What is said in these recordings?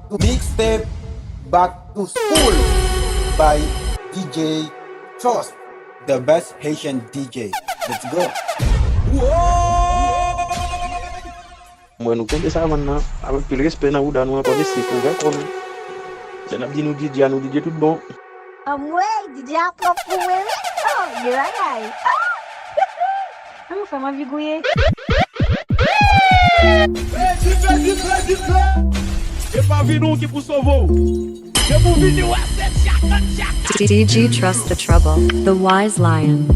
to mixtape Back to School by DJ Trust, the best Haitian DJ. Let's go. Bueno, compte ça maintenant, avec tout le respect, nous allons pas laisser pour faire comme c'est n'a dit nous DJ tout bon. Ouais, DJ a trop fou, oh, you're right. Fais-moi vigouiller. C'est pas Vinon qui pour sauver. C'est pour vidéo à 7 DJ Trust the Trouble, the wise lion.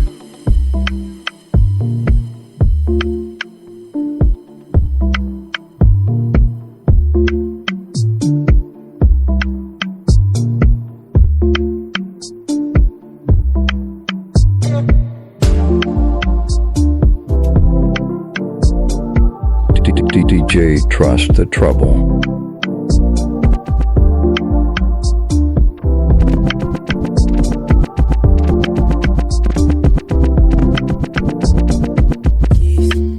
DJ Trust the Trouble.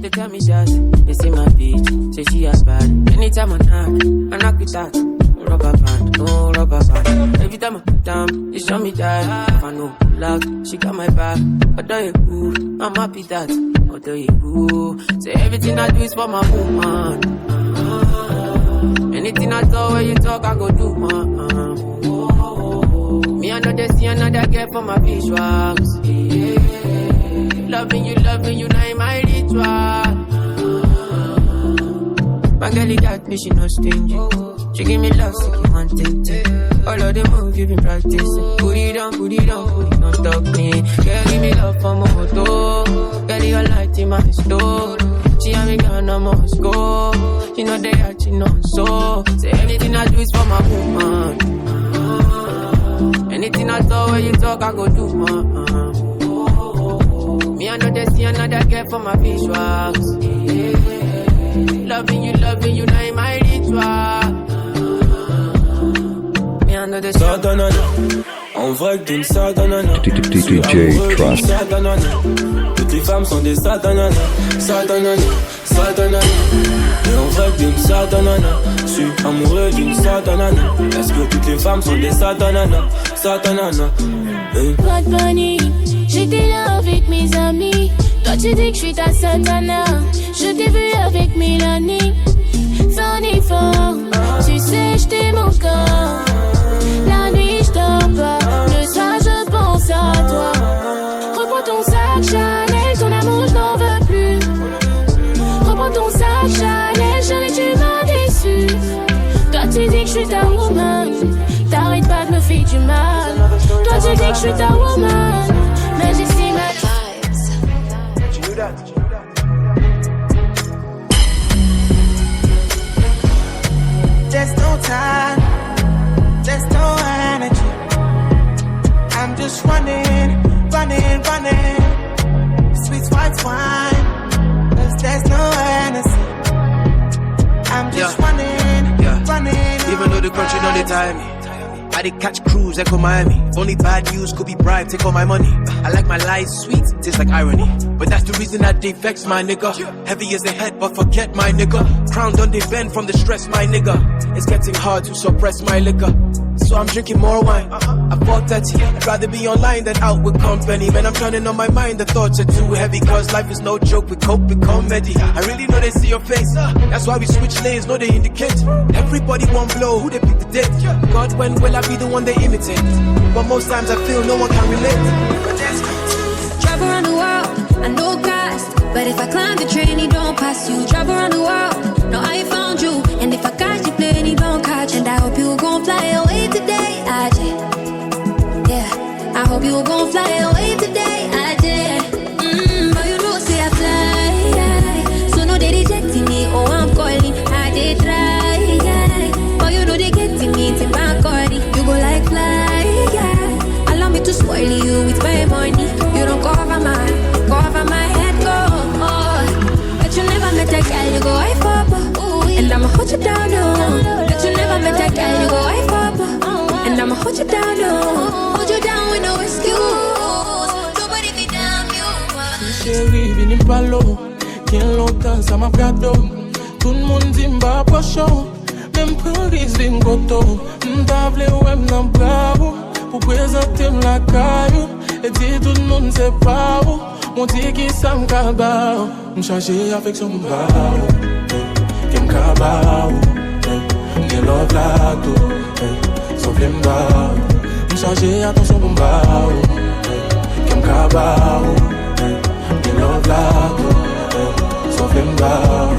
They tell me just, they see my bitch, say she has bad. Anytime I knock it out, rubber band. Every time I put down, they show me that. If I know luck, she got my back. Although you cool, I'm happy that. Although you cool, say everything I do is for my woman. Anything I talk, when you talk, I go do, Me, I know they see another girl for my visuals. Loving you, now in my ritual. My girl got me, she no stingy. She give me love, so you want it. All of the moves you been practicing. Put it on, stop me. Girl, give me love for my moto. Girl, you light in my store. She and me gone, I must go. You know they are, you know so. Say anything I do is for my woman. Anything I talk, when you talk, I go do, Me, I know they see another girl for my visuals. Loving you, now in my ritual. Me, I know they see. En vrai que d'une satanana. DJ Trust. Toutes les femmes sont des satanana. Et en vrai que d'une satanana. Je suis amoureux d'une satanana. Est-ce que toutes les femmes sont des satanana? Bad Bunny, j'étais là avec mes amis. Toi tu dis que je suis ta satana. Je t'ai vu avec Mélanie. Funny fort, tu sais je t'aime encore. La nuit je dors pas, le soir je pense à toi. Reprends ton sac Chanel, ton amour je n'en veux plus. Reprends ton sac Chanel, jamais tu m'as déçu. Toi tu dis que je suis ta woman, t'arrêtes pas de me faire du mal. Toi tu dis que je suis ta woman, mais j'ai si ma vibes. There's no time, there's no energy. I'm just running. Sweet white wine, 'cause there's no energy. I'm just running. Even though the country know they tie me, I did catch cruise, echo Miami. Only bad news could be bribed, take all my money. I like my lies sweet, tastes like irony. But that's the reason that they vex my nigga. Heavy as the head, but forget my nigga. Crown done they bend from the stress, my nigga. It's getting hard to suppress my liquor, so I'm drinking more wine. I bought that, I'd rather be online than out with company. Man, I'm turning on my mind, the thoughts are too heavy. Cause life is no joke, we cope with comedy. I really know they see your face, that's why we switch lanes, know they indicate. Everybody won't blow, who they pick the date. God, when will I be the one they imitate? But most times I feel no one can relate. Travel around the world, I know cost. But if I climb the train, it don't pass you. Travel around the world, know I found you. And if I catch the plane, it don't catch. And I hope you gon' fly away today, yeah, I hope you gon' fly away today, but you know say I fly, so no they rejecting me, oh I'm calling, I did try, but you know they getting me, till my body, you go like fly, allow me to spoil you with my money, you don't cover my head, but you never met a girl, you go I fuck, and I'ma hold you down, no, but you never met a girl, you go I fuck, and I'ma hold you down, no, hold you down with no excuse. Nobody be damn you. Chérie, viens pas l'eau. Bien longtemps, ça m'a gâteau. Tout le monde dit m'ba pochon. Même prise din koto. M'table wèm nan bravo. Pour présenter la caillou. Et dire tout le monde c'est pas où. Mon dit qui ça m'kaba. M'changer affection m'bao. Qu'est m'kaba. M'gen love la tout. Sauf les m'bao. M'changer attention m'bao. Qu'est m'kaba. M'gen love la tout. Sauf les m'bao.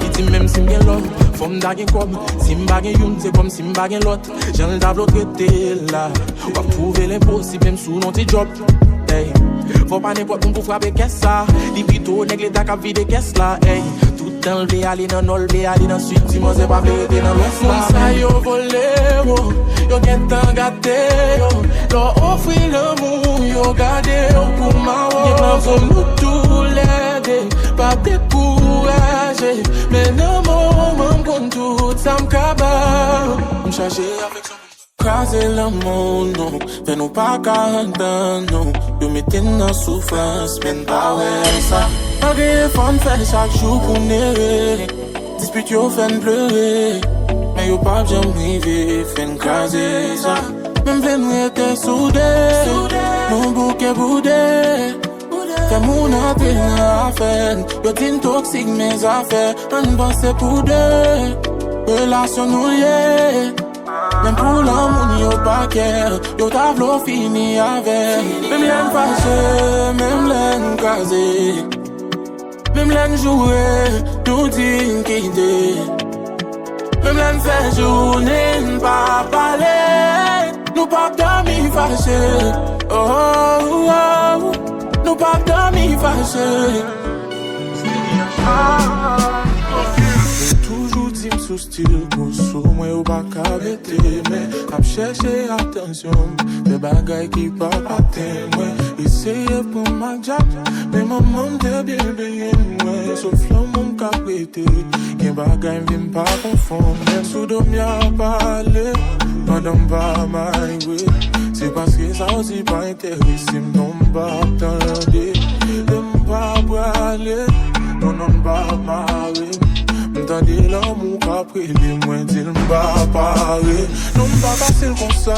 Piti même si m'gen love. Femme d'agen comme, si m'bagen youn, c'est comme si m'bagen l'autre. J'en le tableau traité là. On va trouver l'impossible même sous notre job. Hey, faut pas n'importe où pour frapper qu'est-ce ça. Li plutôt nèg l'état qu'a vide qu'est-ce là. Hey, tout enlevé aller dans l'olvé aller dans suite. Si moi c'est pas vérité dans l'ouest là. Ça yo volé yo, yo gen tan gâté yo. Leur offrir l'amour yo gardé yo pour ma wo. Y'a plan pour nous tous l'aider, pas décourager. Mais non moment qu'on tout ça m'kaba. M'changer avec son craser l'amour, non. Fais nous pas 40 ans, non. Yo mettez dans souffrance, mais pas ouais ça. Malgré fun fait chaque jour pour n'errer. Dispute yo fait pleurer. Mais yo pas bien privé, fait craser ça. Même plein nous était soudés. Mon bouquet boudé. Fais mon appel à faire. Yo t'es toxique mes affaires. On pense pour deux. Relation nous liées. Même pour l'amour, y'a pas qu'elle. Y'a tableau fini avec. Même l'aine fâchée, même l'aine casée. Même l'aine jouée, nous dit quitter. Même l'aine fait journée, nous pas parler. Nous pas dormir fâchés. Oh, oh, oh. Nous pas dormir fâchés. Sous style sous moi ou pas qu'arrêter. Mais ap chercher attention. Des bagailles qui pas témoin. Essayer pour ma job. Mais maman t'es bien bien. Sauf l'amour qu'a prêté. Qu'un bagaille vient pas confondre. Même sous d'homme y'a parlé. Pendant pas m'arriver. C'est parce que ça aussi pas intéressé. Non pas attendre. Non pas braler. Non pas marrer. M'tendez l'amour qu'après les moins d'il m'ba parler. Non m'ba facile comme ça.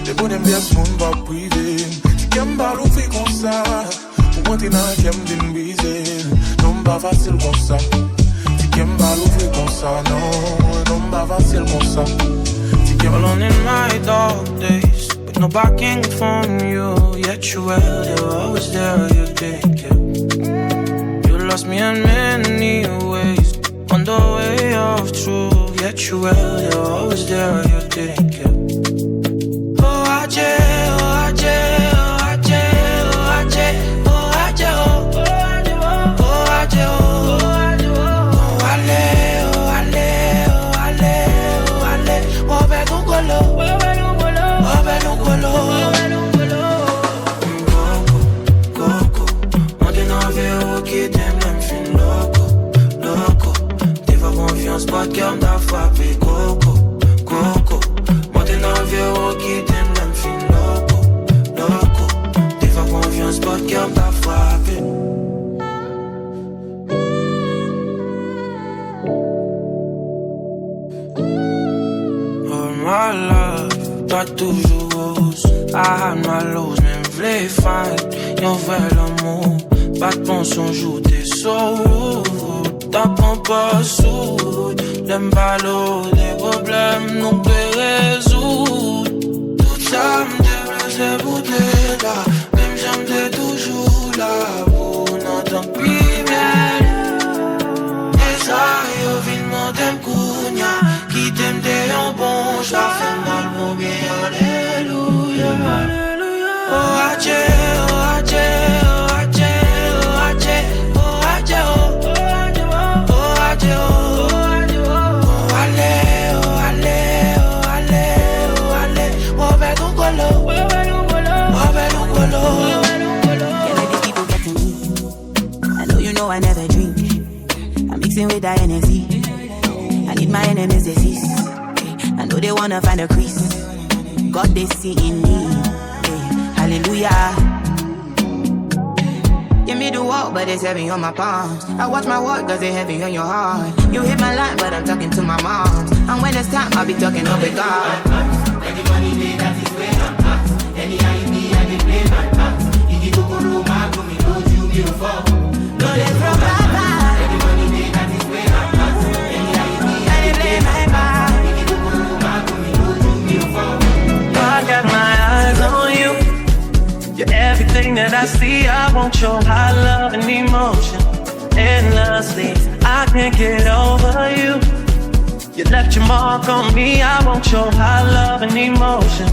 Les bonnes bien ce monde va priver. Si qu'aime pas l'ouvre comme ça. Pour monter dans la qu'aime d'une brisée. Non m'ba facile comme ça. Si qu'aime pas l'ouvre comme ça. Non m'ba facile comme ça. Si qu'aime alone in my dark days. With no backing from you. Yet you were there, always there, you take care. You lost me in many ways. On the way of truth, yet you were there, always there, you didn't care. Oh, Ajay, oh, Ajay, oh, Ajay, oh, Ajay, oh, Ajay, oh, Ajay, oh, oh, allez, oh, allez, oh, allez, oh, allez, oh, ben nous colo, oh, ben nous colo. Coco, on dit non, vieux, qui t'aime, même fin loco. Confiance, pas de cœur m'a frappé. Coco, moi t'es dans vieux qui t'aime, même fin loco. Des fois confiance, pas de cœur m'a frappé. All my life, pas toujours rose. I had my lows, même v'lais fight. Y'en fait l'amour, pas de pension, joue tes sauts. T'apprends pas sous, l'aime pas l'eau, des problèmes non peut résoudre. Tout ça m'déplaise pour t'être là, même j'aime toujours là, pour n'entendre plus bien. Et ça, yo vite t'aime kounya, qui t'aime t'es un bon chat, fait mal pour bien, alléluia, alléluia. Oh Ajay, oh Ajay, oh Ajay, oh Ajay, oh Ajay, oh. I never drink. I'm mixing with that energy. I need my enemies disease. I know they wanna find a crease. God they see in me. Hallelujah. Give me the walk, but it's heavy on my palms. I watch my walk, cause it's heavy on your heart. You hit my line, but I'm talking to my moms. And when it's time, I'll be talking over God. Any money made, that is where I'm at. Any ID, I did play my part. If you go to Roma, come me know you beautiful. No, they from Papa. Any money made, that is where I'm at. Any ID, I did play my part. If you go to Roma, come me know you beautiful. I got my eyes on you. You're everything that I see. I want your high love and emotion endlessly. I can't get over you. You left your mark on me. I want your high love and emotion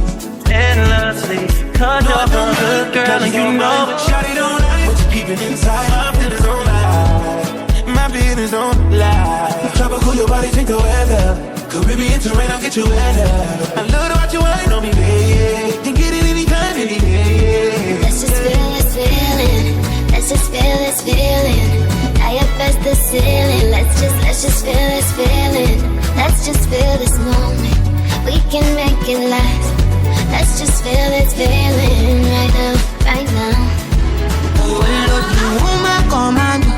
endlessly. Cause you're a good girl and you know it. Shawty don't lie, what you keeping inside? My business don't lie. My business don't lie. Try to cool your body, drink the weather. Caribbean terrain, I'll get you wetter. I love to watch you wine on me, baby. Can get it anytime, any day. Let's just feel this feeling. Let's just feel this feeling. IFS the ceiling. Let's just feel this feeling. Let's just feel this moment. We can make it last. Let's just feel this feeling right now, right now. Woman commando.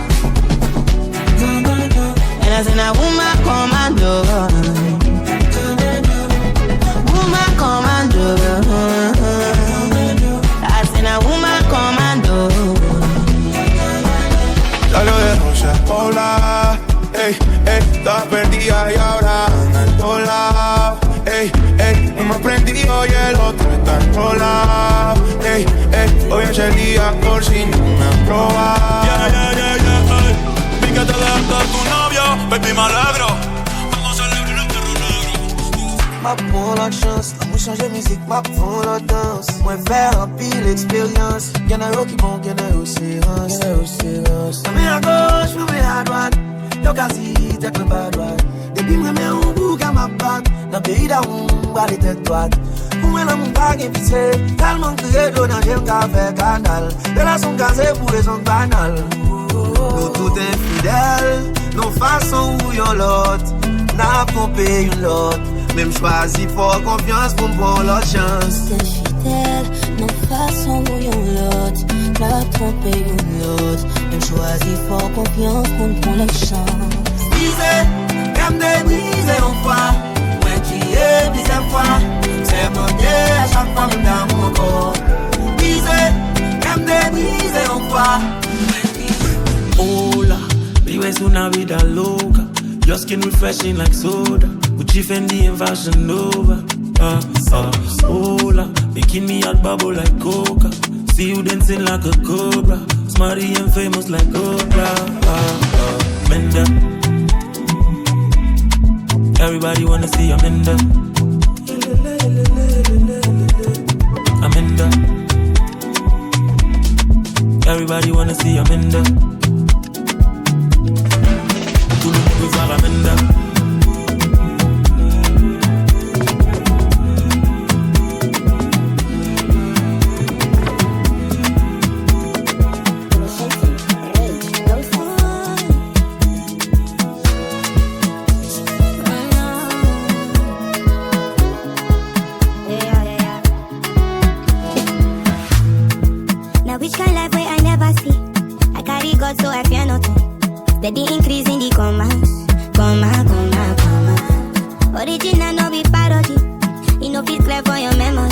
And I said, now woman commando. Woman commando. I said, now woman commando. Ya lo dejo ya, hola. Ey, ey, estaba perdida y ahora anda en todos lados. Ey, ey, no me aprendí, hoy el otro está enrolado. Ey, ey, hoy es el día por si no me han probado. Ey. Vi que te dejaste a tu novio, baby, me alegro. Vamos a celebrar el perro negro. Ma pour la chance, la mouche change musique, ma pour la danse. Moi faire un pile expérience. Y'en a qui bon, y'en a aussi rance. Mets à gauche, mets à droite. Yo quasi, t'es que pas droite. Depuis moi, mets un bout à ma patte. Dans le pays d'Aoum, à les têtes droites. Pour moi, dans mon bague épicé. Tellement crié, d'eau dans le café canal. De la son casée pour raison banale. Nous tout infidèles, nos façons où y'en l'autre. N'a pompé une l'autre. Même choisi pour confiance pour me prendre l'autre chance. T'es fidèle, nos façons où y'en l'autre. N'a trompé une l'autre. Même choisi pour confiance pour me prendre l'autre chance. Brisé, comme des brisés en fois. Moi qui ai brisé en fois. C'est monté à chaque fois même dans mon corps. Brisé, comme des brisés en fois. Hola, vives una vida loca. Your skin refreshing like soda. Gucci, Fendi and Fashion Nova. Hola, making me hot bubble like coca. See you dancing like a cobra. Smarty and famous like Oprah. Menda. Everybody wanna see Amanda. Amanda. Everybody wanna see Amanda. Tout le monde veut voir Amanda. Now which kind life way I never see. I carry God so I fear nothing. Steady increase in the commas. Original no be parody. You know feel clear for your memory.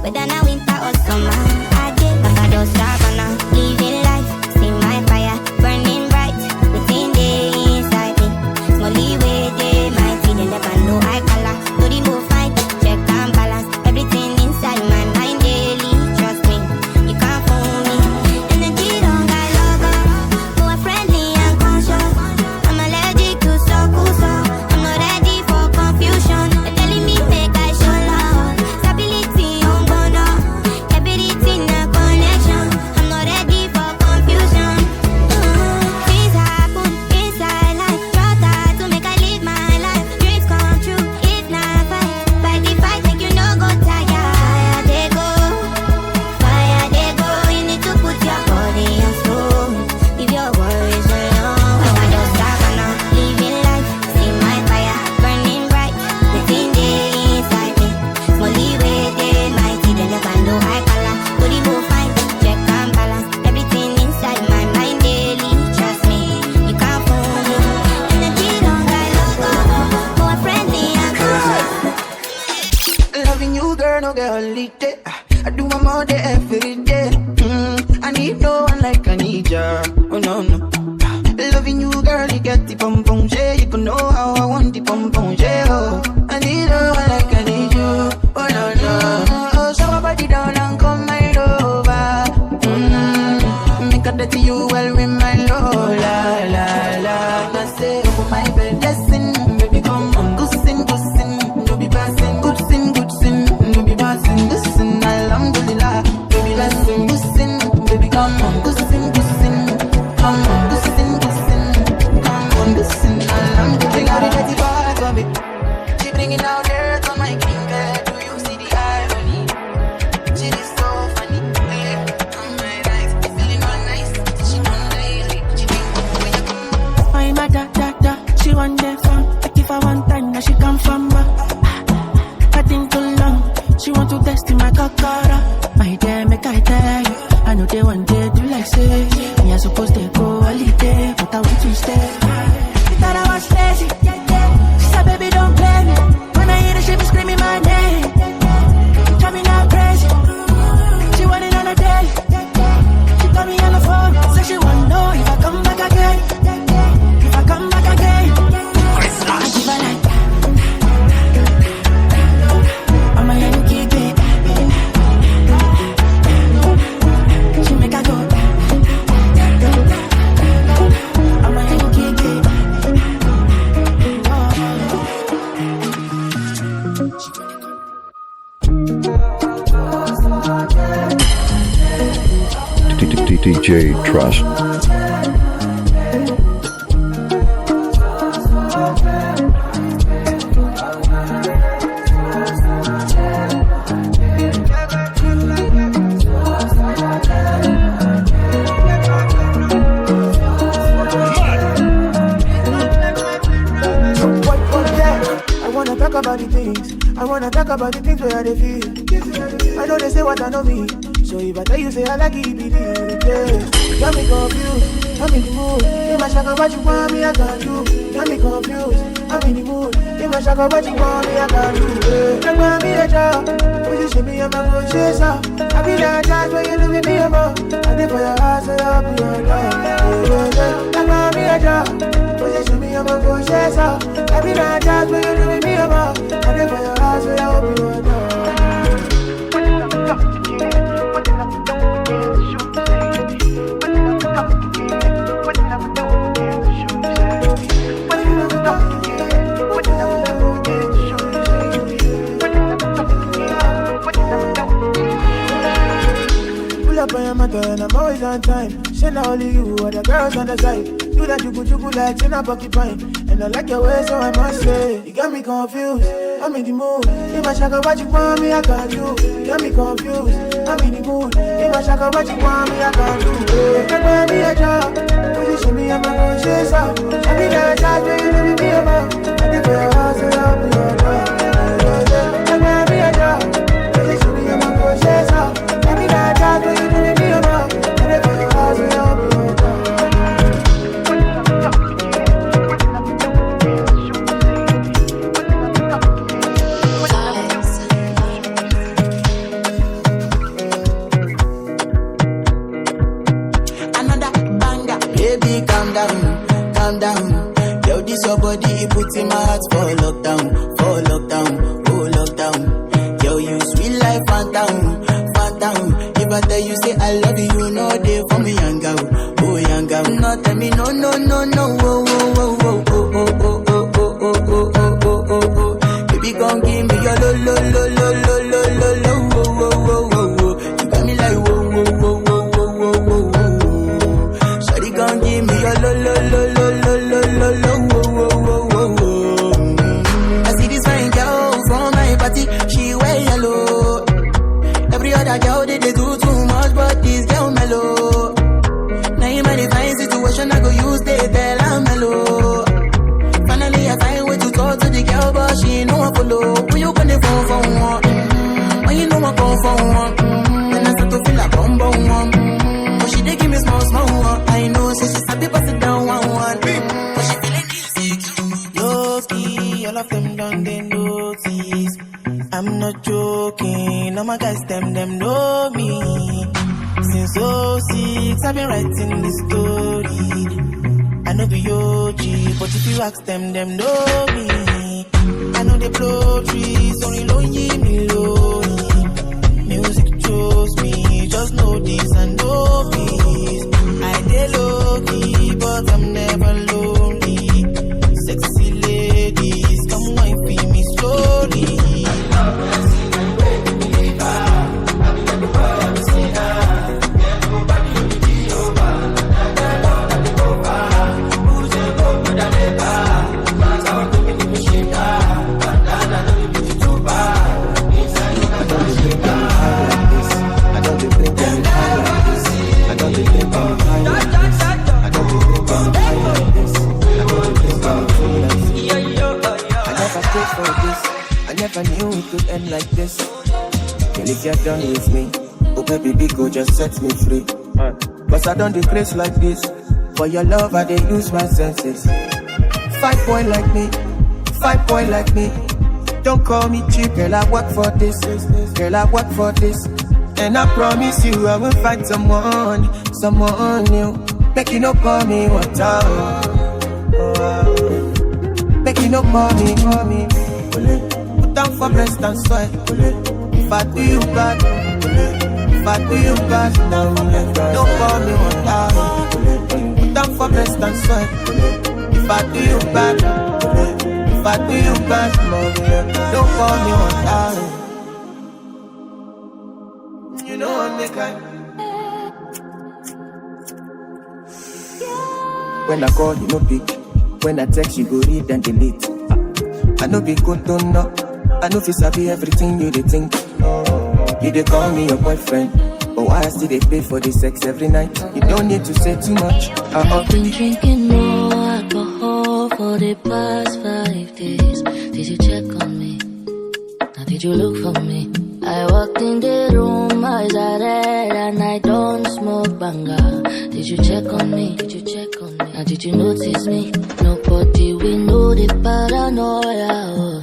Whether now winter or summer, I get Baba Savannah. Living life, see my fire burning bright within the inside me. Small leeway, they might see. They never know I color. No remove fight, check and balance. Everything inside my mind daily. Trust me, you can't fool me. Energy don't got logo. More friendly and conscious. I'm allergic to so. I'm not ready for confusion. They're telling me make I show love. girl, no get holiday. I do my more day every day. I need no one like I need ya. Oh no no. Loving you, girl, you get the pom pom. Yeah, you can know how I want the pom pom. Yeah, oh. I need no one like I need you. Oh no no. Oh, so my body down and come right over. Make a dirty you well with my love. La la la. I say over my bed, blessing, baby come on, good sin, no be passing, good sin, no be passing, good sin, alhamdulillah, baby blessing, good sin, baby come on, good sin, come on, good sin, come on, good sin, alhamdulillah. She got it at the bar for me, she bringing out dirt on my king bed. Do you see the irony? She is so funny. On my right, feeling all nice. She come daily. She think when you come. My mother, she want the fun. I give her one time, now she come from back. I think too long. She want to test in my kakara. My dear, make I tell you. I know they want to do like say. Me I supposed to go holiday, but I want to stay. You thought I was lazy. She said, baby, don't play me. When I hear the shit, be screaming my name. Drive me now crazy. She want it on a daily. She call me on the phone, say she want to know if I come back again. If I come back again, I give her like I'm a Yankee baby. She make her go. I'm a Yankee baby. DJ Trust. I wanna talk about the things where they feel. I know they say what I know me. So if I tell you say I like it, be the case. Got me confused, I'm in the mood. In my shaka what you want me, I can do. Got me confused, I'm in the mood. In my shaka what you want me, I can do. Don't want me a job, position me on my own chase up. I be that judge when you look at me about. I did for your heart, so I'll be your dog. Don't want me a job, position me on my own chase up. I be that judge when you look at me about. I did for your heart, so I'll be your dog. Up on your mother and I'm always on time. Shit, not only you or the girls on the side. Do that juku like in a pocket pine. And I like your way, so I must say you got me confused, I'm in the mood. In my shaka, what you want me, I can do. You got me confused, I'm in the mood. In my shaka, what you want me, I can do. Don't want me a job, position me on my own chase up. I be that judge when you leave me about. I did for your house, so I'll be your dog. Don't want me a job, position me on my own chase up. I be that judge when you leave me about. I did for your house, so I'll be your dog. Calm down. Yo, this your body, it puts in my heart for lockdown, oh lockdown. Yo, you sweet life, phantom. If I tell you say I love you, no day for me, young girl, oh young girl. No tell me no, oh. Baby, gon' give me your lo. You got me like whoa. Shawty gon' give me your lo. I see this fine girl from my party, she wear yellow. Every other girl they do too much, but this girl mellow. Now in my fine situation, I go use they tell I'm mellow. Finally I find way to talk to the girl, but she ain't no one follow. When you gonna phone for one? When you know I come for one? Then I start to feel like bum one. But she dey give me small one. I know, so she start to pass it down one. But she feeling insecure. Low key, all of them done they notice. I I'm not joking, all my guys, them know me. Since 06, I've been writing this story. I know be OG, but if you ask them know me. I know they blow trees, only lonely me lonely. Music chose me, just know this and know peace. I dey low key, but I'm never lonely. Sexy ladies, come wine for me slowly. I never knew it could end like this. Girl, if you're done with me, oh baby, big go just set me free. Cause I don't decrease like this. For your love, I dey lose my senses. 5 boy like me, 5 boy like me. Don't call me cheap, girl, I work for this. Girl, I work for this. And I promise you, I will find someone new. Make you no call me water. Make you no call me. Put down for breast and sweat. If I do you bad, no, don't call me water. Put down for breast and sweat. If I do you bad, no, don't call me water. You know I'm making. When I call, you no pick. When I text, you go read and delete. I know be good, don't know. I know if you sabi everything you dey think. You dey call me your boyfriend, but why I still dey pay for the sex every night? You don't need to say too much. I've been drinking more alcohol for the past 5 days. Did you check on me? Now did you look for me? I walked in the room, eyes are red, and I don't smoke banga. Did you check on me? Did you check on me? Now did you notice me? Nobody will know the paranoia.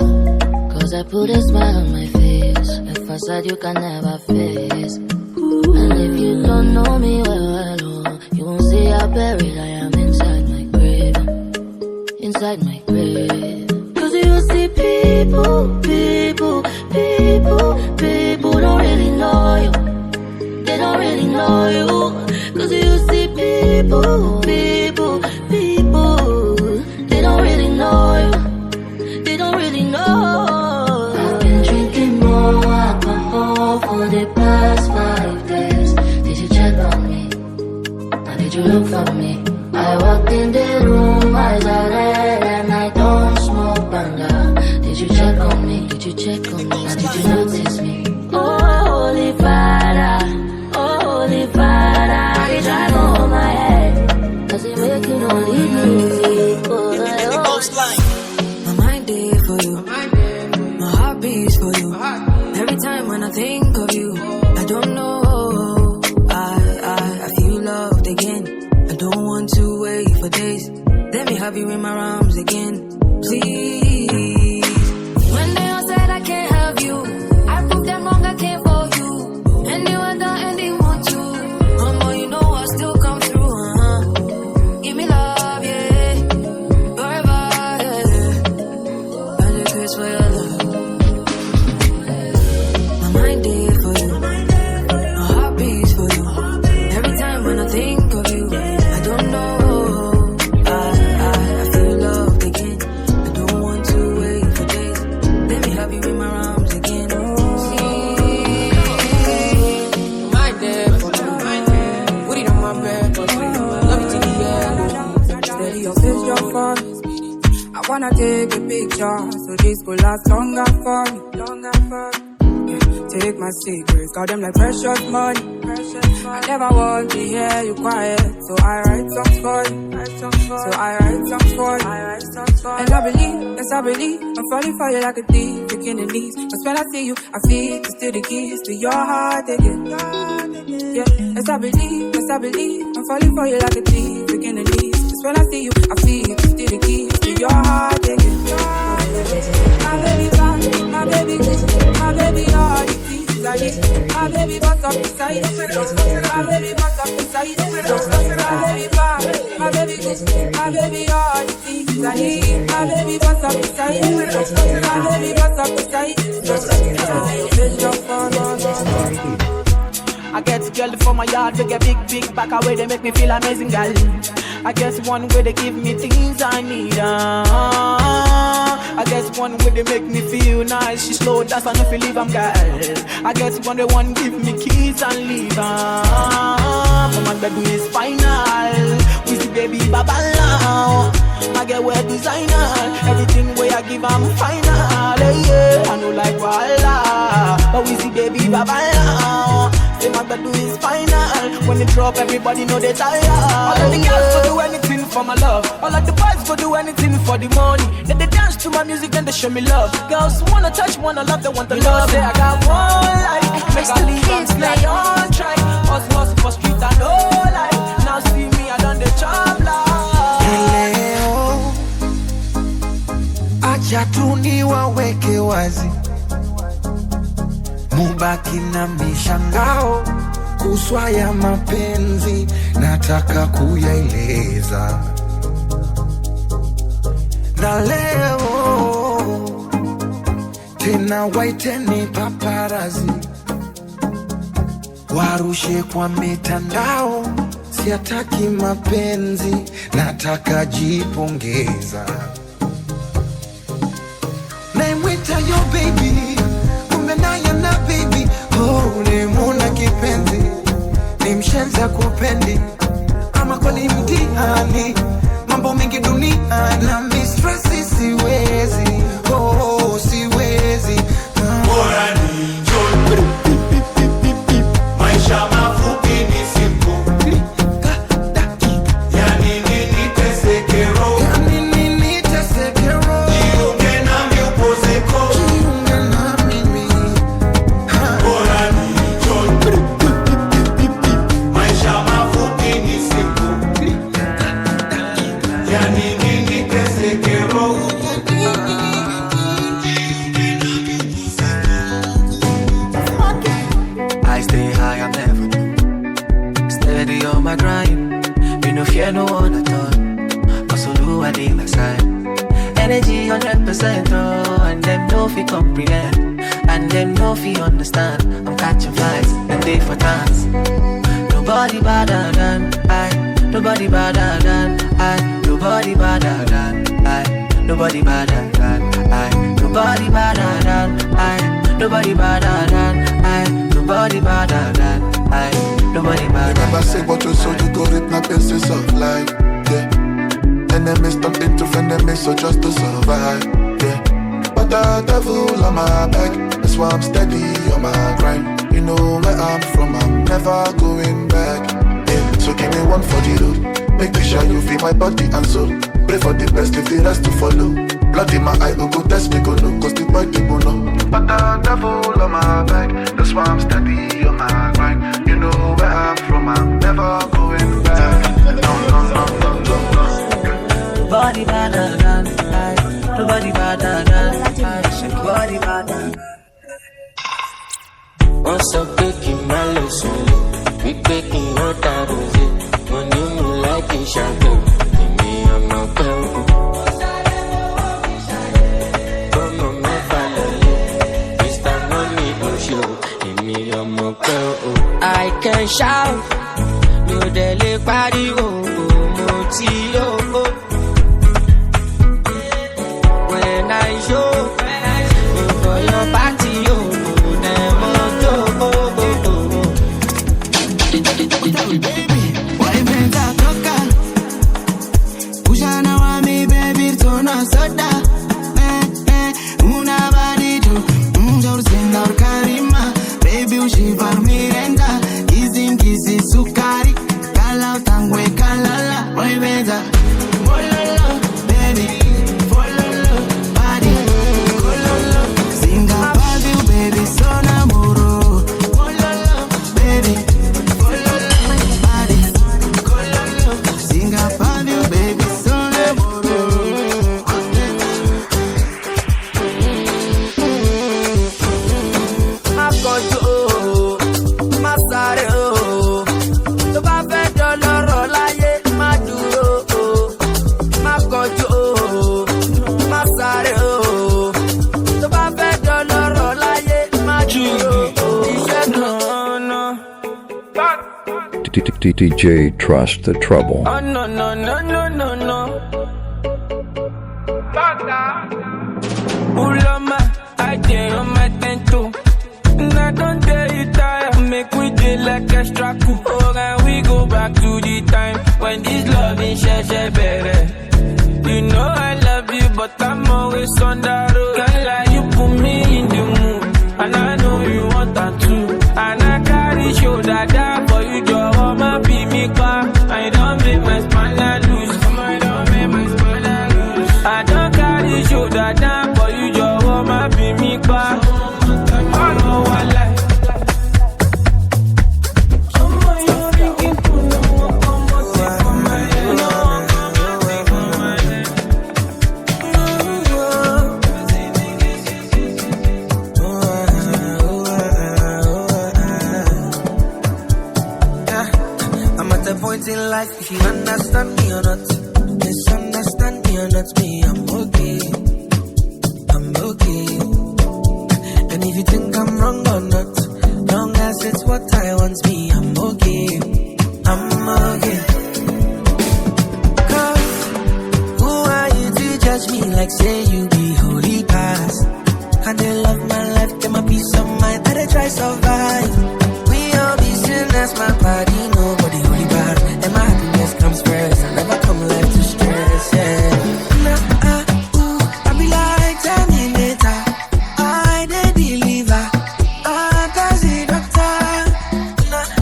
Cause I put a smile on my face, a facade you can never face. And if you don't know me well, you won't see how buried I am inside my grave. Inside my grave. Cause you see people don't really know you. They don't really know you. Cause you see people, they don't really know you. They don't really know. I've been drinking more alcohol for the past 5 days. Did you check on me? Now did you look for me? I walked in the room, eyes are red, and I don't smoke banga. Did you check on me? Did you check on me? Now did you notice me? Oh, holy Father, I drive on my head. Cause it make you don't leave me. My mind there for you, my heart beats for you. Every time when I think of you, I don't know, I feel loved again. I don't want to wait for days. Let me have you in my arms again, please. When they all said I can't have you, I proved them wrong, I can't for you. And you are done and they want to. You know I still come through, Give me love, yeah. Forever, yeah. I just wish for your love. My mind there for you, my heart beats for you. Every time when I think of you, I don't know, I feel loved again. I don't want to wait for days. Let me have you in my arms again. My there for you, put it on my bed. Love it to the end. Steady your face, your phone. I wanna take a picture so this will last longer for me. Take my secrets, got them like precious money. I never want to hear you quiet, so I write songs for you. And I believe, yes I believe, I'm falling for you like a thief, picking the knees. Cause when I see you, I feel it's still the keys to your heart again. Yeah, yes I believe, I'm falling for you like a thief, picking the knees. Cause when I see you, I feel it's still the keys to your heart again. My baby fine, my baby good, my My baby bust up inside. My baby bust up inside. My baby bad. My baby good. My baby all the things I need. My baby bust up inside. My baby bust up inside. I get a girl from my yard, they get big back away, they make me feel amazing, girl. I guess one way they give me things I need. I guess one way they make me feel nice. She slow, that's enough to leave, I'm girl. I guess one day one give me keys and leave. But my baby is final. We see baby baba now. I get wear designer. Everything way I give, I'm final. Yeah, I know like voila. But we see baby baba now. Say my bed is final. When they drop, everybody know they tired. All of the girls go do anything for my love. All of the boys go do anything for the money. Then they dance to my music, then they show me love. Girls wanna touch, wanna love, they want to love. Say I got one life, make a leave and say I don't try. Hustle for street and no life. Now see me, I done the job life. Acha tu niwaweke wazi, mubaki na mishangao kuswa ya mapenzi, nataka kuyaeleza. Na leo tena waiteni paparazi, warushe kwa mitandao. Siataki mapenzi, nataka jipongeza. Naimwita yo baby, umenaya na baby. Oh, ni muna kipenzi, ni mshenza kupendi. Ama kwa ni mtihani, mambo mingi dunia na mistressi siwezi. Oh, siwezi. Bora ni njoni, maisha mafupi ni simple. Yani nini tesekero, jiunge na miupozeko. Bora ni njoni, maisha mafupi ni simple. Yani nini tesekero. I stay high, I'm never steady on my grind. Me no fear no one at all, cause I do I need my side. Energy 100%, oh, and them no fi comprehend, and them no fi understand. I'm catching flights, and they for dance. Nobody better than I, nobody better than I, nobody better than I, nobody better than I, nobody better than I, nobody better than I, nobody better than I, nobody better. Remember say what you saw, you go reap my pieces of life, yeah. Enemies turn into enemies, so just to survive, yeah. But the devil on my back, that's why I'm steady on my grind. You know where I'm from, I'm never going back, yeah. So give me one for the road, make sure you feel my body and soul. Pray for the best, if the rest to follow. Blood in my eye, go test me, go no, cause the boy people know. But the devil on my back, that's why I'm steady on my grind. You know where I'm from, I'm never going back. No. Nobody better than I, nobody better than I, nobody better. Once a baking my lesson, we baking your tattoo. When you move like a shadow, me I'm not well. Come on, my family, Mr. Money on show, me I'm not well. I can shout, no dele party, oh, moti, oh. When I show, for your party, oh, never do, baby, why menza toka? Ushana wa mi baby, tona soda. Una barito, unjor zinda or karima. Baby, ushi var mirenda, kissing sukari, kala tangwe. DJ Trust the Trouble. Oh no no no no no no. Ulama, I dare on my tento. And I don't dare you tired. Make we do like extra cool. Oh, and we go back to the time when this love is share better. You know I love you, but I'm always on the road. Can't lie, you put me in the mood, and I know you want that too. And I carry shoulder down for you, Joe. My be me car. I don't make my spine loose. I don't make my spine loose. I don't carry shoulder down for you, Joe. My be me car. I know I like. In life, if you understand me or not, misunderstand me or not, me, I'm okay. I'm okay. And if you think I'm wrong or not, long as it's what I want, me, I'm okay. I'm okay. Cause who are you to judge me like say you be holy past? And they love my life, get my peace of mind, and I try survive. We all be sinners, my body, nobody holy bad. And my happiness comes first. I never come left to stress, yeah. I be like Terminator. I the deliver. I pass the doctor.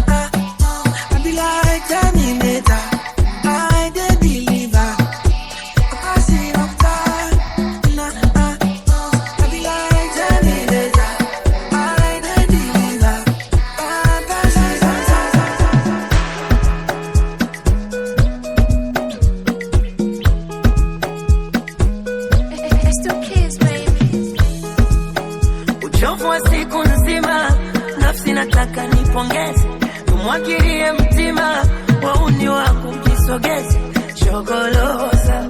I be like Terminator. I the deliver. I pass the doctor. I be like Terminator. I the deliver. I pass the doctor. Uchovu wa siku nzima, nafsi nataka nipongeze, tumwagilie mtima, wauni wako mjisogeze, shogoloza,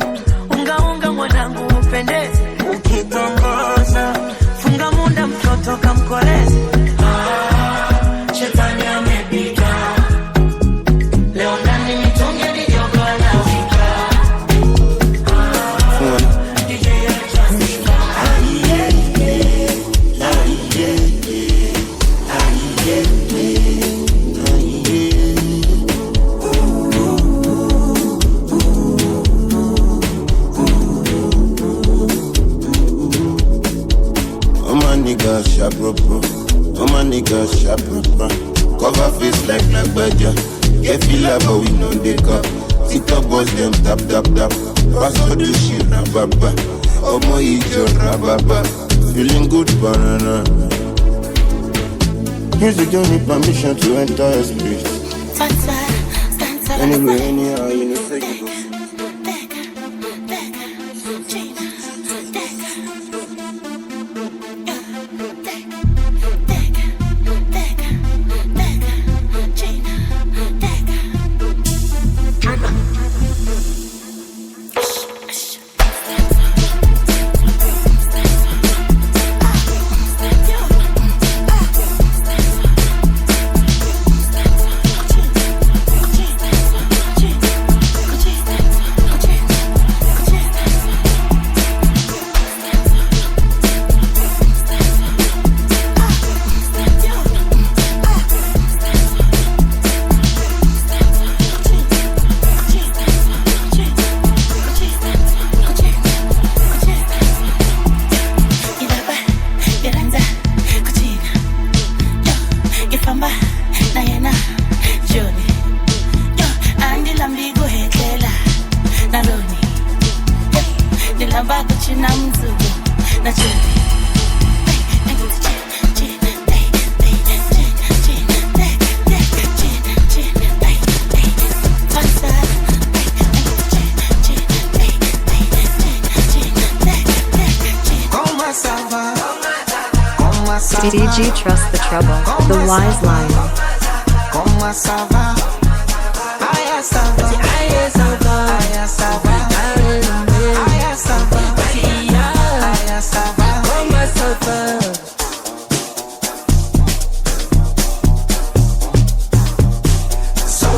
unga mwanangu upendeze, ukitongoza, funga munda mtoto kamkoleze. Shetani amepita, leo ndani mitungi mijogola fika. DJ sharp bro. Oh my nigga sharp bro. Cover face like Badger. Get feel like but we know they cup. TikTok boys them tap. Pass all the shit rababa. Oh my ijo rababa. Feeling good banana. Music don't need permission to enter your spirit. Anyway, anyhow, you know say you go. DG Trust the Trouble, the Wise Lion. Comment ça va? Aya ça va. Aya ça va. Aya ça va. Aya ça va. Aya ça va. Comment ça va? So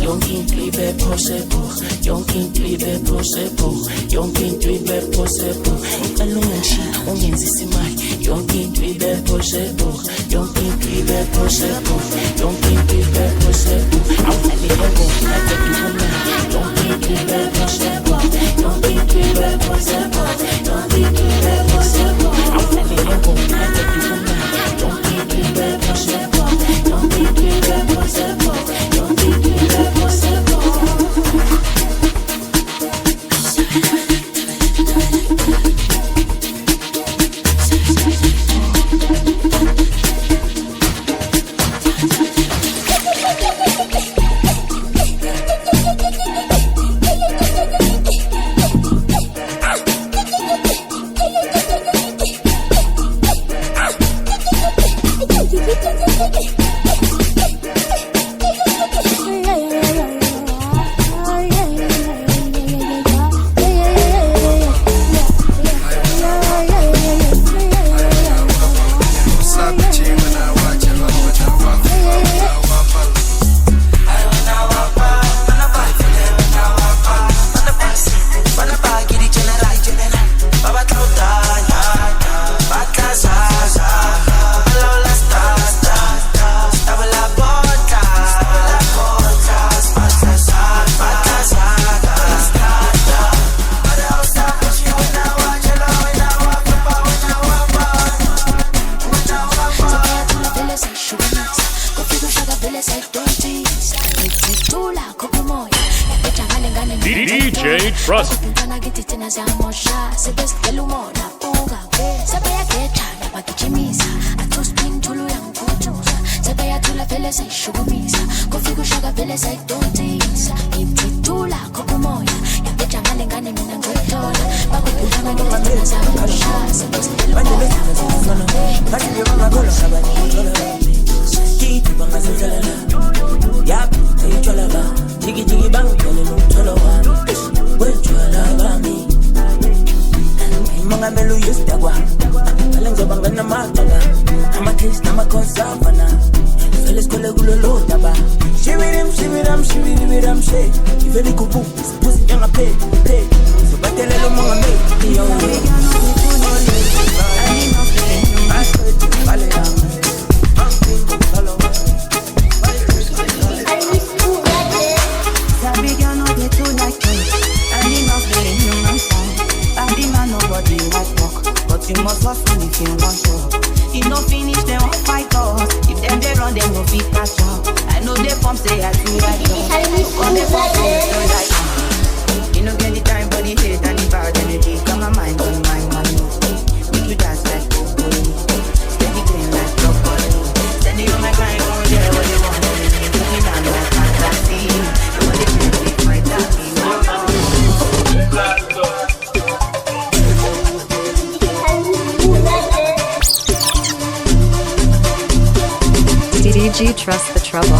Yonkin tribe possible. Yonkin tribe possible. Yonkin tribe possible. Kalungashi, ungenzi simai. Yonkin tribe possible. Yonkin tribe possible. Yonkin tribe possible. Awali hebo, nake tuhuna. Yonkin tribe possible. Yonkin tribe possible. Yonkin tribe possible. Awali hebo, nake tuhuna. Yonkin tribe possible. Yonkin tribe possible. Yonkin tribe possible. DJ Trust. Jiggy jiggy bang, tell him to the one. Wait, you love me. Manga melu used to go. Telling the bang and the martaga. I'm a taste, I'm a consavana. Fellas call a gulo taba. She with him, she. You very good book, pussy young a pay. So back the little manga make me on me. You must hustle if you want to. If no finish, they won't fight us. If them they run, they won't fit catch up. I know they pump say I do right now. On the pump say I don't like it. You know get the time, but the hate and the bad energy. Got my mind on my man. Make you dance like broccoli. Steady green like broccoli. Steady on my grind, oh yeah, what they want. Looking down like fantasy. You want the music, my daddy. DG Trust the Trouble.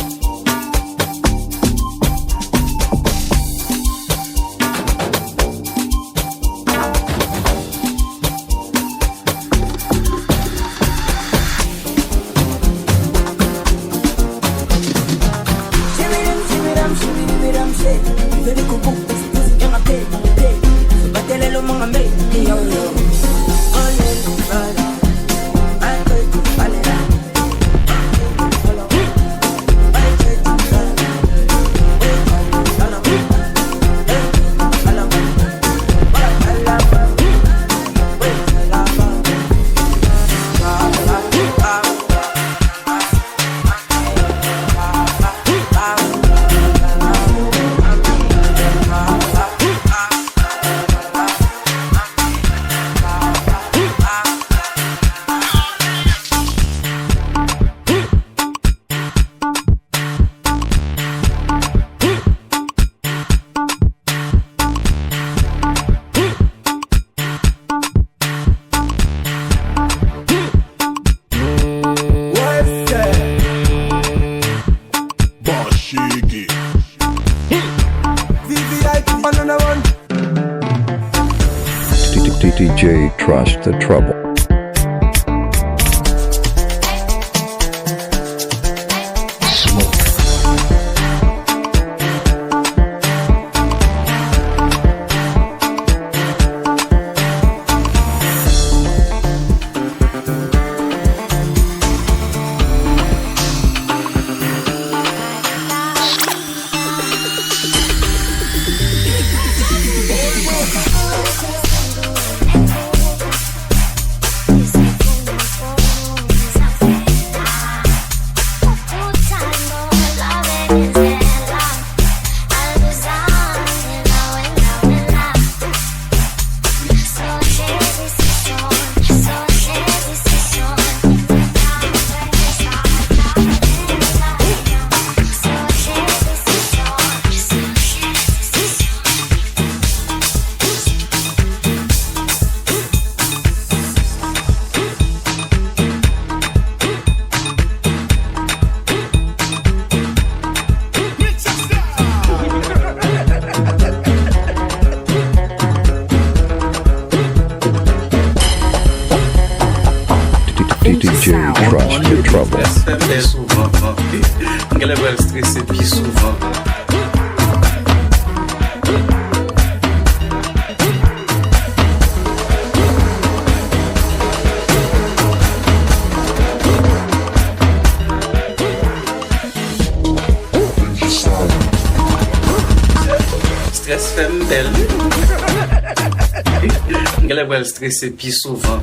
Trust the Trouble. DJ Trust the Trouble. Quelle belle stressée puis souvent. Stress femme belle. Quelle belle stressée puis souvent.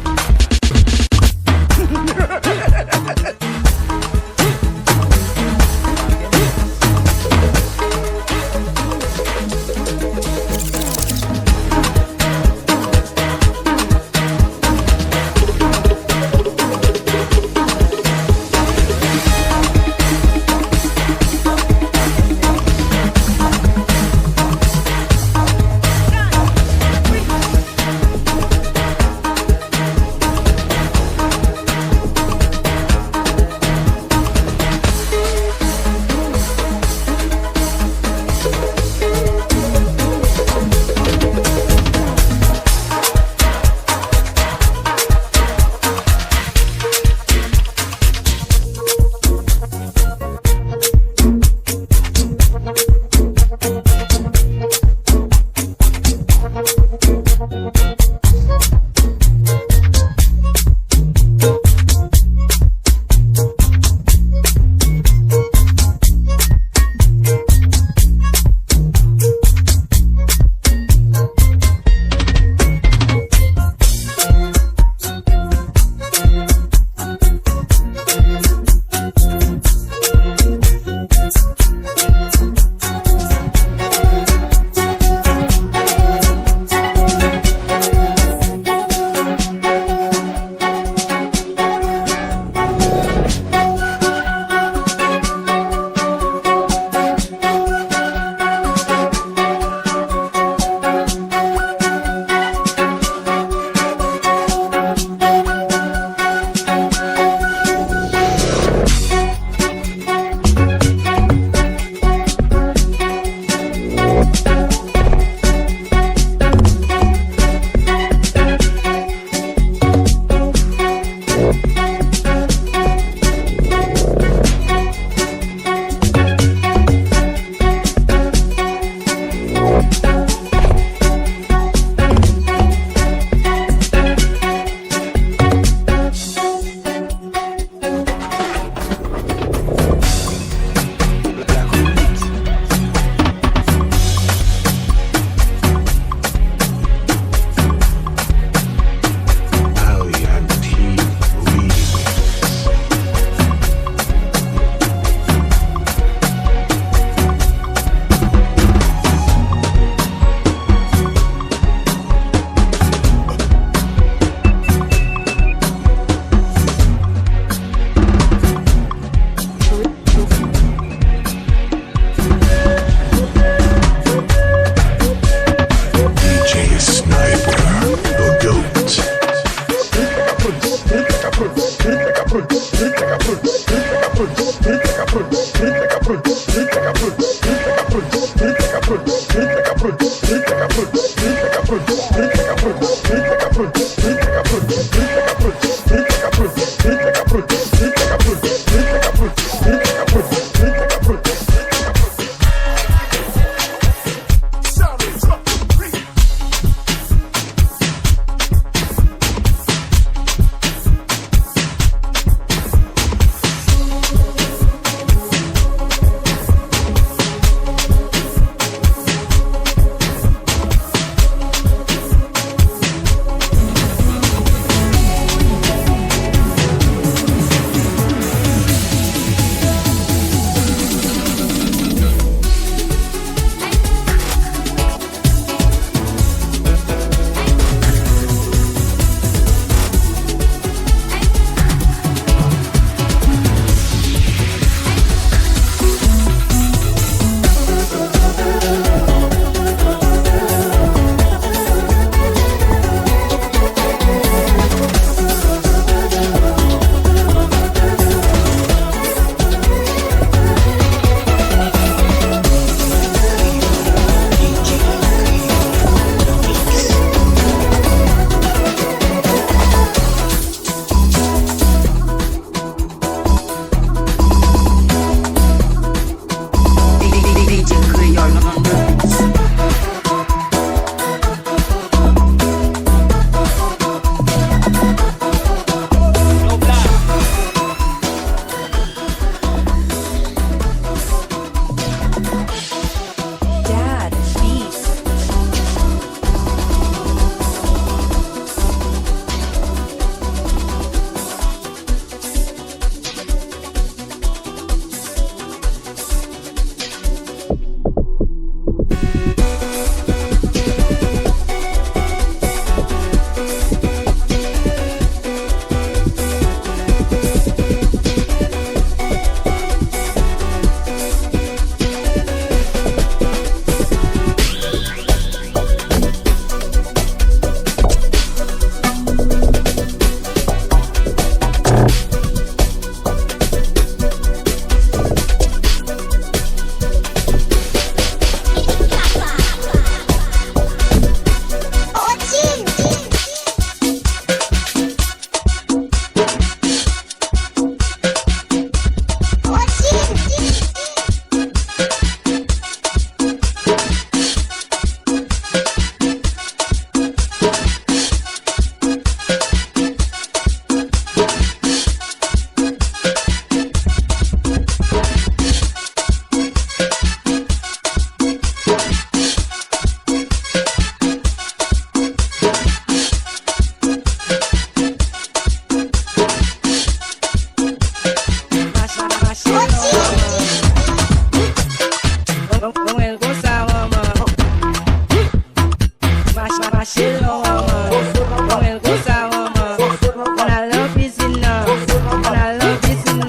Like a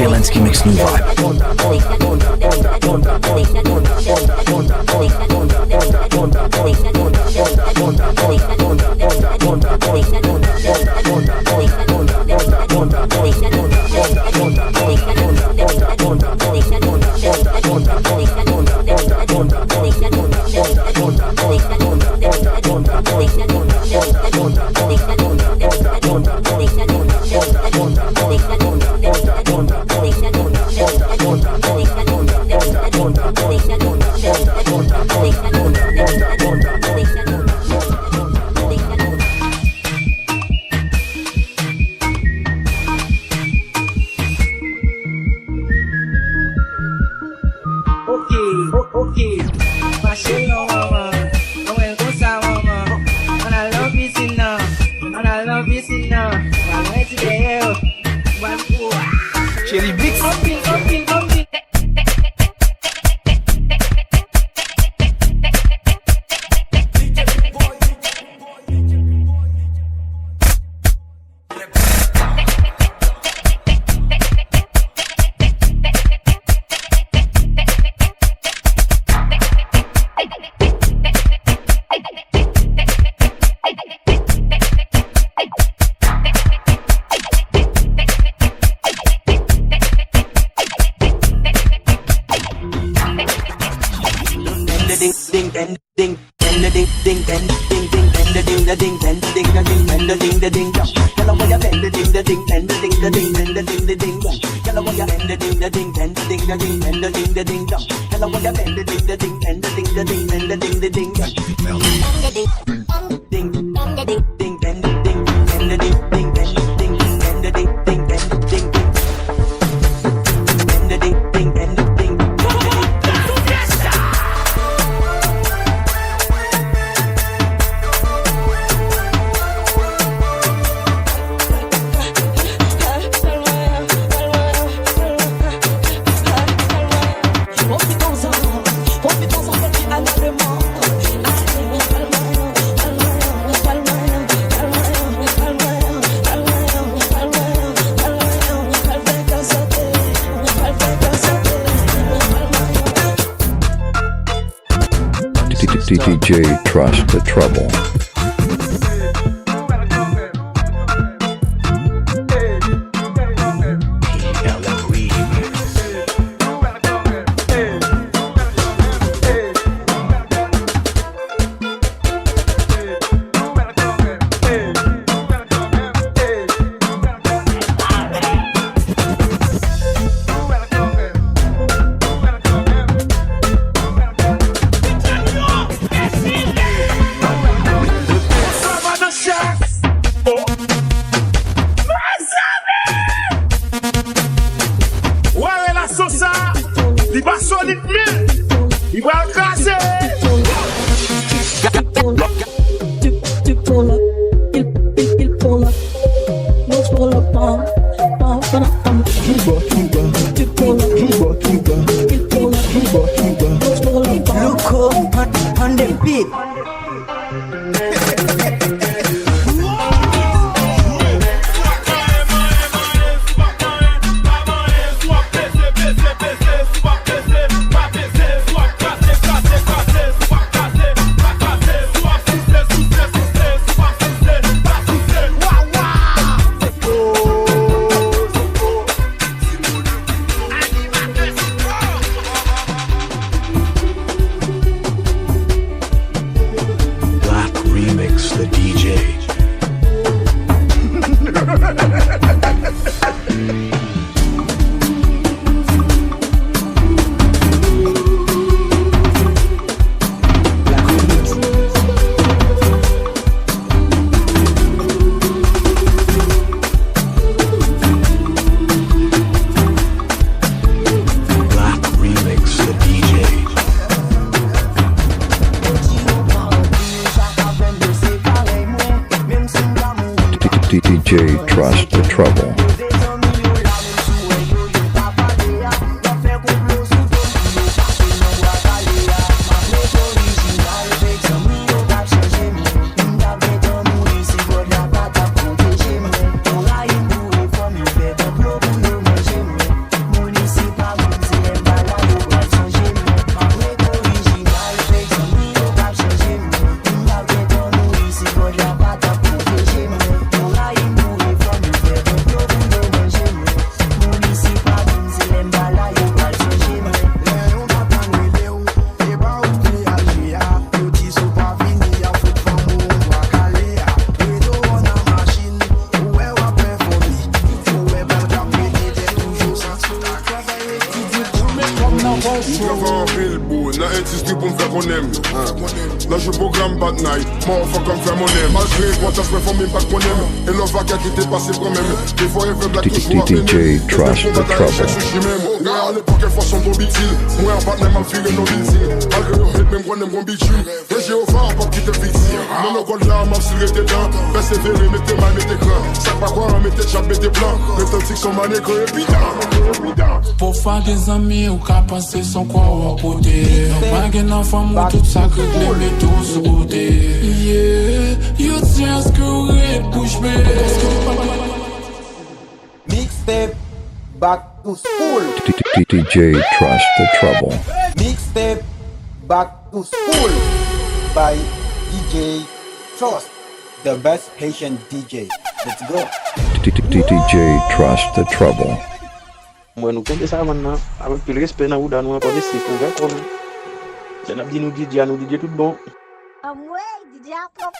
DJ Lenski makes new Chili Mix. DJ Trust the Trouble. DJ Trust the Trouble. pour me faire qu'on aime. Là je programme bad night, moi faut comme faire mon aime. Malgré quoi ça se performe même pas qu'on aime. Et l'on va qui t'est passé quand même. Des fois il fait blague toujours à DJ Trust the Trouble. Ouais à l'époque elle façon ton big deal. Moi en bad night m'a filé nos buildings. Malgré le hate même qu'on aime qu'on big tune. Et j'ai offert pas quitter le victime. Mon no col là m'a serré tes dents. Persévérer mettez mal mettez crains. Ça pas quoi mettez chap mettez blanc. Les tantiques sont manés que évident. Pour faire des amis ou qu'à passer sans quoi ou à côté. Pas qu'un enfant ou tout ça que les mets tous sur côté. Yeah, you tiens ce que vous êtes bouche bée. Mixtape Back to School. DJ Trust the Trouble. Mixtape Back to School by DJ Trust, the best Haitian DJ. Let's go. DJ Trust the Trouble. Moi nous comptons ça maintenant avec tout le respect dans nous on pas laisser pour vrai comme c'est n'a dit nous DJ tout bon. Ah ouais, DJ a propre